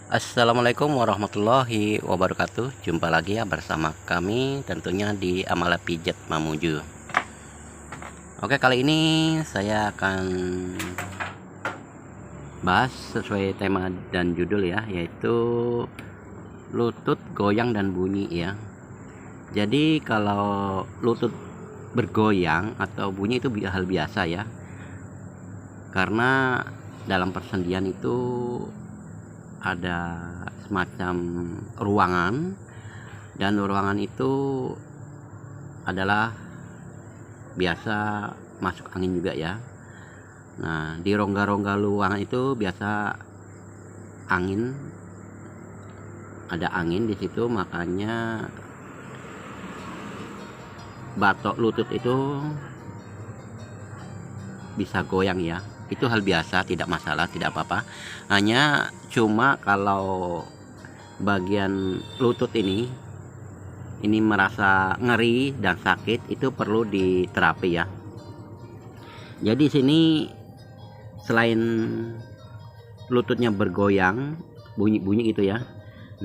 Assalamualaikum warahmatullahi wabarakatuh. Jumpa lagi ya bersama kami tentunya di Amala Pijat Mamuju. Oke, kali ini saya akan bahas sesuai tema dan judul ya, yaitu lutut goyang dan bunyi ya. Jadi kalau lutut bergoyang atau bunyi itu hal biasa ya, karena dalam persendian itu ada semacam ruangan, dan ruangan itu adalah biasa masuk angin juga ya. Nah, di rongga-rongga ruangan itu biasa ada angin di situ, makanya batok lutut itu bisa goyang ya. Itu hal biasa, tidak masalah, tidak apa-apa. Hanya cuma kalau bagian lutut ini merasa nyeri dan sakit, itu perlu diterapi ya. Jadi sini selain lututnya bergoyang, bunyi-bunyi gitu ya.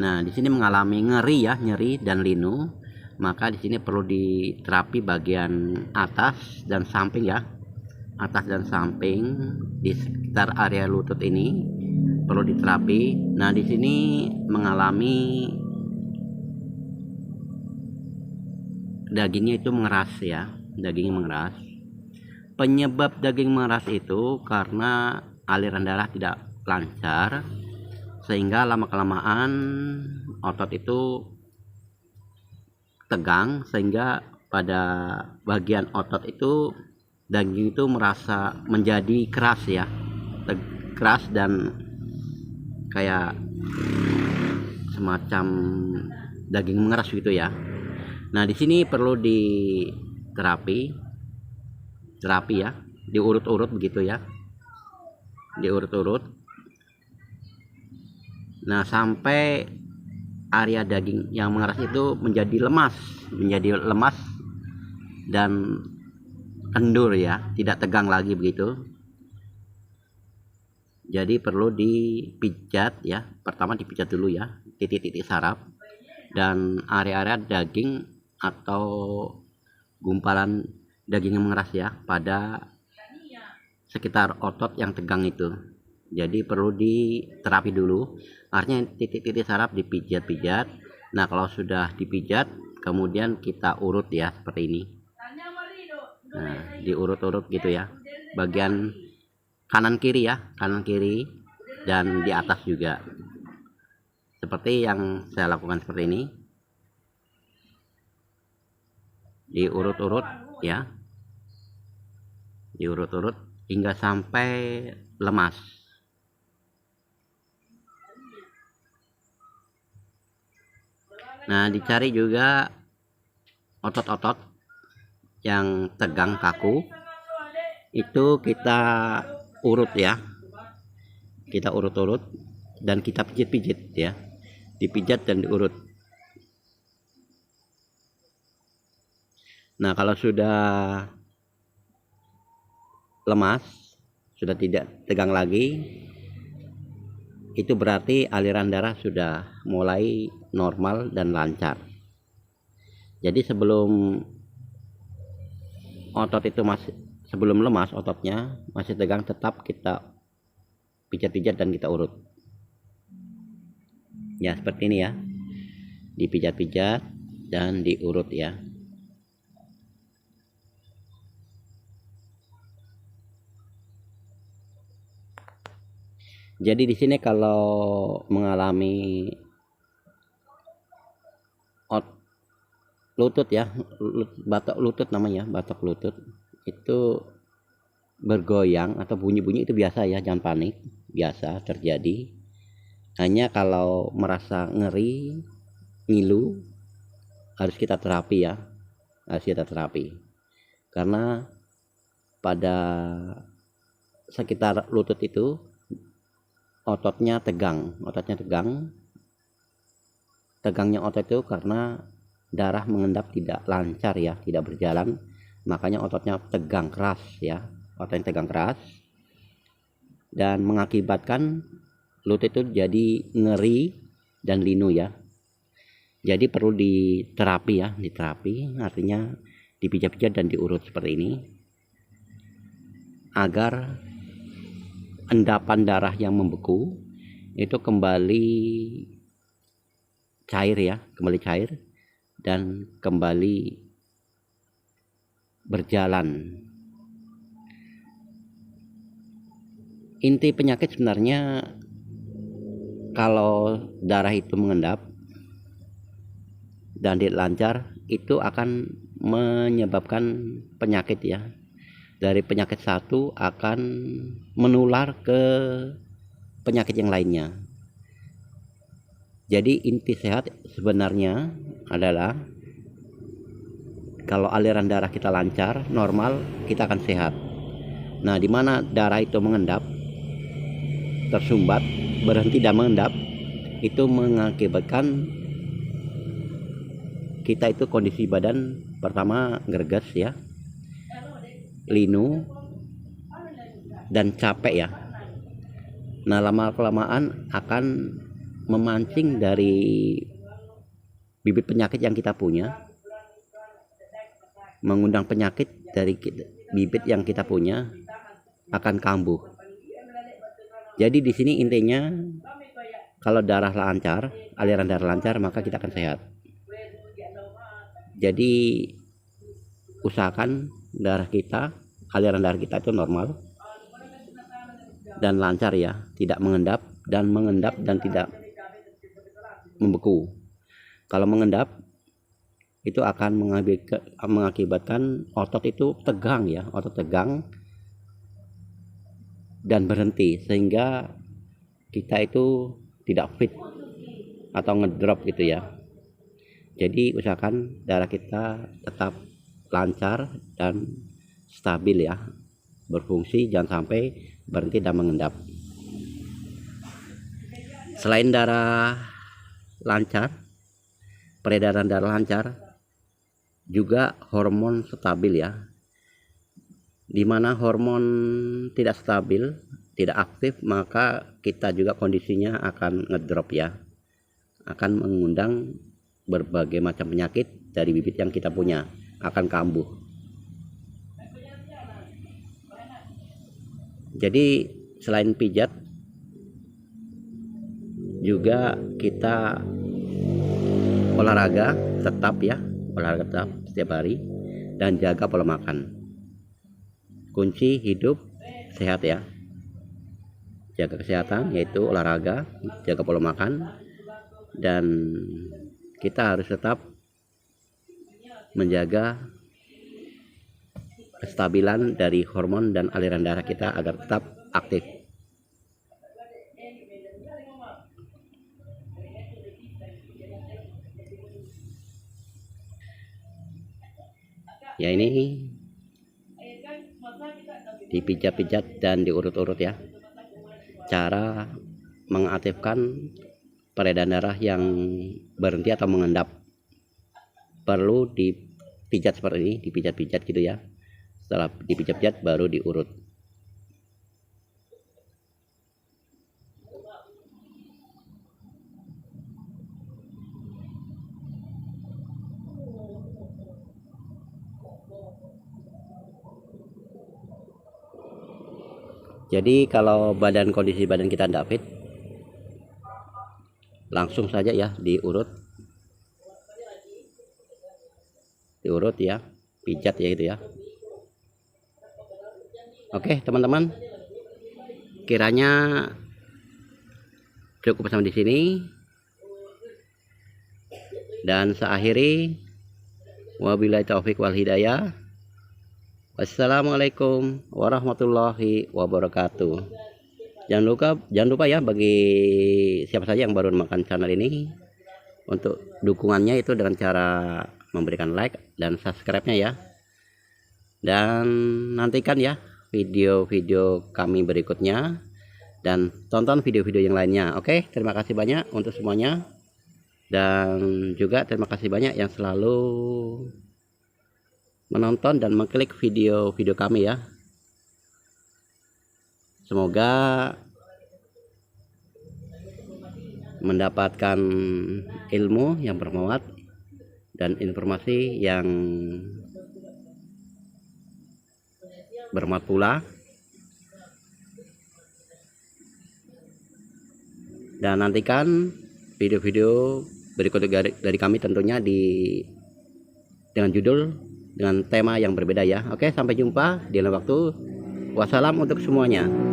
Nah, di sini mengalami nyeri dan linu, maka di sini perlu diterapi bagian atas dan samping ya. Atas dan samping di sekitar area lutut ini perlu diterapi. Nah, di sini mengalami dagingnya itu mengeras ya, dagingnya mengeras. Penyebab daging mengeras itu karena aliran darah tidak lancar, sehingga lama-kelamaan otot itu tegang, sehingga pada bagian otot itu daging itu merasa menjadi keras ya, keras dan kayak semacam daging mengeras gitu ya. Nah, di sini perlu diterapi ya, diurut-urut begitu ya, diurut-urut. Nah, sampai area daging yang mengeras itu menjadi lemas dan kendur ya, tidak tegang lagi begitu. Jadi perlu dipijat ya, pertama dipijat dulu ya, titik-titik saraf dan area-area daging atau gumpalan daging yang mengeras ya, pada sekitar otot yang tegang itu. Jadi perlu diterapi dulu, artinya titik-titik saraf dipijat-pijat. Nah, kalau sudah dipijat, kemudian kita urut ya, seperti ini. Nah, diurut-urut gitu ya, bagian kanan kiri ya, kanan kiri dan di atas juga, seperti yang saya lakukan seperti ini. Diurut-urut ya, diurut-urut hingga sampai lemas. Nah, dicari juga otot-otot yang tegang kaku, itu kita urut ya, kita urut-urut dan kita pijit-pijit ya, dipijat dan diurut. Nah, kalau sudah lemas, sudah tidak tegang lagi, itu berarti aliran darah sudah mulai normal dan lancar. Jadi sebelum otot itu sebelum lemas, ototnya masih tegang, tetap kita pijat-pijat dan kita urut ya, seperti ini ya, dipijat-pijat dan diurut ya. Jadi di sini kalau mengalami lutut ya, batok lutut namanya, batok lutut itu bergoyang atau bunyi-bunyi, itu biasa ya, jangan panik, biasa terjadi. Hanya kalau merasa ngeri, ngilu, harus kita terapi ya, harus kita terapi, karena pada sekitar lutut itu ototnya tegang. Tegangnya otot itu karena darah mengendap tidak lancar ya, tidak berjalan, makanya ototnya tegang keras ya, ototnya tegang keras, dan mengakibatkan lutut itu jadi ngeri dan linu ya. Jadi perlu diterapi ya, diterapi artinya dipijat-pijat dan diurut seperti ini agar endapan darah yang membeku itu kembali cair ya, kembali cair dan kembali berjalan. Inti penyakit sebenarnya kalau darah itu mengendap dan tidak lancar, itu akan menyebabkan penyakit ya. Dari penyakit satu akan menular ke penyakit yang lainnya. Jadi inti sehat sebenarnya adalah kalau aliran darah kita lancar, normal, kita akan sehat. Nah, di mana darah itu mengendap, tersumbat, berhenti dan mengendap, itu mengakibatkan kita itu kondisi badan pertama gerges ya, linu dan capek ya. Nah, lama-kelamaan akan memancing dari bibit penyakit yang kita punya, mengundang penyakit dari bibit yang kita punya akan kambuh. Jadi di sini intinya kalau darah lancar, aliran darah lancar, maka kita akan sehat. Jadi usahakan darah kita, aliran darah kita itu normal dan lancar ya, tidak mengendap dan tidak membeku. Kalau mengendap itu akan mengakibatkan otot itu tegang ya, otot tegang dan berhenti sehingga kita itu tidak fit atau ngedrop gitu ya. Jadi usahakan darah kita tetap lancar dan stabil ya, berfungsi, jangan sampai berhenti dan mengendap. Selain darah lancar, peredaran darah lancar, juga hormon stabil ya. Dimana hormon tidak stabil, tidak aktif, maka kita juga kondisinya akan ngedrop ya, akan mengundang berbagai macam penyakit dari bibit yang kita punya, akan kambuh. Jadi selain pijat juga kita olahraga tetap ya, olahraga tetap setiap hari dan jaga pola makan. Kunci hidup sehat ya, jaga kesehatan yaitu olahraga, jaga pola makan, dan kita harus tetap menjaga kestabilan dari hormon dan aliran darah kita agar tetap aktif. Ya, ini dipijat-pijat dan diurut-urut ya, cara mengaktifkan peredaran darah yang berhenti atau mengendap. Perlu dipijat seperti ini, dipijat-pijat gitu ya. Setelah dipijat-pijat baru diurut. Jadi kalau kondisi badan kita tidak fit, langsung saja ya diurut ya, pijat ya gitu ya. Oke teman-teman, kiranya cukup sampai di sini, dan saya akhiri. Wabillahi taufik wal hidayah. Wassalamualaikum warahmatullahi wabarakatuh. Jangan lupa ya, bagi siapa saja yang baru menemukan channel ini, untuk dukungannya itu dengan cara memberikan like dan subscribe-nya ya. Dan nantikan ya video-video kami berikutnya, dan tonton video-video yang lainnya. Oke, terima kasih banyak untuk semuanya, dan juga terima kasih banyak yang selalu menonton dan mengklik video-video kami ya. Semoga mendapatkan ilmu yang bermanfaat dan informasi yang bermanfaat pula. Dan nantikan video-video berikutnya dari kami tentunya dengan judul, dengan tema yang berbeda ya. Oke, sampai jumpa di lain waktu. Wassalam untuk semuanya.